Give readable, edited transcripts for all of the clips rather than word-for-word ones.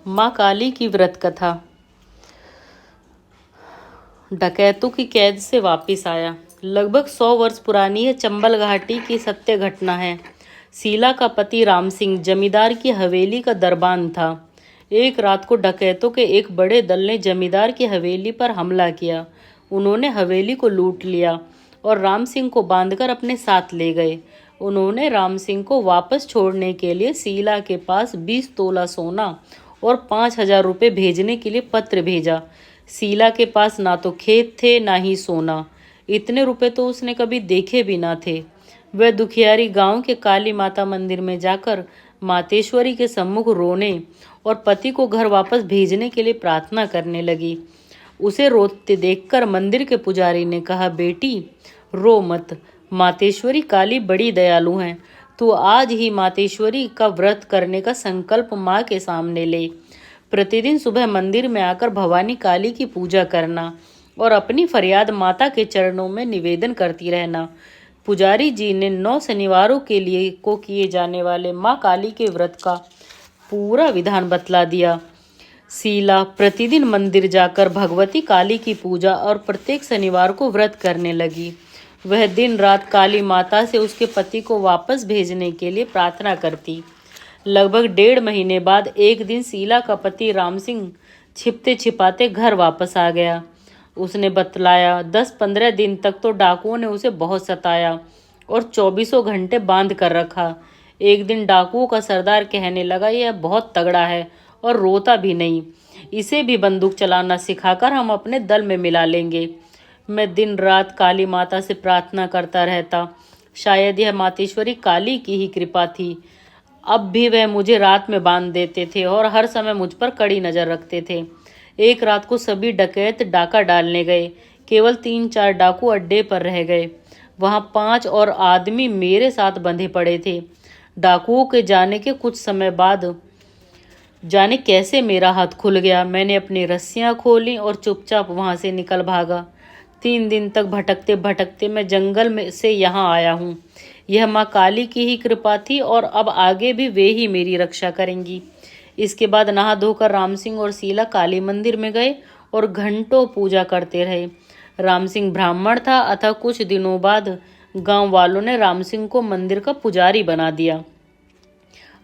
माँ काली की व्रत कथा। डकैतों की कैद से वापस आया। लगभग 100 वर्ष पुरानी है चंबल घाटी की सत्य घटना है। शीला का पति राम सिंह जमींदार की हवेली का दरबान था। एक रात को डकैतों के एक बड़े दल ने जमींदार की हवेली पर हमला किया। उन्होंने हवेली को लूट लिया और राम सिंह को बांधकर अपने साथ ले गए। उन्होंने राम सिंह को वापस छोड़ने के लिए शीला के पास 20 तोला सोना और 5,000 रुपये भेजने के लिए पत्र भेजा। शीला के पास ना तो खेत थे ना ही सोना। इतने रुपए तो उसने कभी देखे भी ना थे। वह दुखियारी गांव के काली माता मंदिर में जाकर मातेश्वरी के सम्मुख रोने और पति को घर वापस भेजने के लिए प्रार्थना करने लगी। उसे रोते देखकर मंदिर के पुजारी ने कहा, बेटी रो मत, मातेश्वरी काली बड़ी दयालु हैं। तू आज ही मातेश्वरी का व्रत करने का संकल्प माँ के सामने ले। प्रतिदिन सुबह मंदिर में आकर भवानी काली की पूजा करना और अपनी फरियाद माता के चरणों में निवेदन करती रहना। पुजारी जी ने 9 शनिवारों के लिए किए जाने वाले माँ काली के व्रत का पूरा विधान बतला दिया। शीला प्रतिदिन मंदिर जाकर भगवती काली की पूजा और प्रत्येक शनिवार को व्रत करने लगी। वह दिन रात काली माता से उसके पति को वापस भेजने के लिए प्रार्थना करती। लगभग 1.5 महीने बाद एक दिन शीला का पति राम सिंह छिपते छिपाते घर वापस आ गया। उसने बतलाया 10-15 दिन तक तो डाकुओं ने उसे बहुत सताया और 24 घंटे बांध कर रखा। एक दिन डाकुओं का सरदार कहने लगा, यह बहुत तगड़ा है और रोता भी नहीं, इसे भी बंदूक चलाना सिखाकर हम अपने दल में मिला लेंगे। मैं दिन रात काली माता से प्रार्थना करता रहता। शायद यह मातेश्वरी काली की ही कृपा थी। अब भी वह मुझे रात में बांध देते थे और हर समय मुझ पर कड़ी नज़र रखते थे। एक रात को सभी डकैत डाका डालने गए। केवल 3-4 डाकू अड्डे पर रह गए। वहां 5 और आदमी मेरे साथ बंधे पड़े थे। डाकुओं के जाने के कुछ समय बाद जाने कैसे मेरा हाथ खुल गया। मैंने अपनी रस्सियां खोली और चुपचाप वहां से निकल भागा। 3 दिन तक भटकते भटकते मैं जंगल में से यहाँ आया हूँ। यह माँ काली की ही कृपा थी और अब आगे भी वे ही मेरी रक्षा करेंगी। इसके बाद नहा धोकर राम सिंह और शीला काली मंदिर में गए और घंटों पूजा करते रहे। राम सिंह ब्राह्मण था, अतः कुछ दिनों बाद गांव वालों ने राम सिंह को मंदिर का पुजारी बना दिया।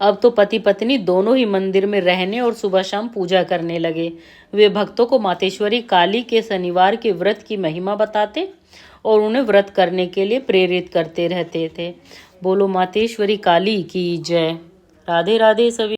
अब तो पति पत्नी दोनों ही मंदिर में रहने और सुबह शाम पूजा करने लगे। वे भक्तों को मातेश्वरी काली के शनिवार के व्रत की महिमा बताते और उन्हें व्रत करने के लिए प्रेरित करते रहते थे। बोलो मातेश्वरी काली की जय। राधे राधे सभी।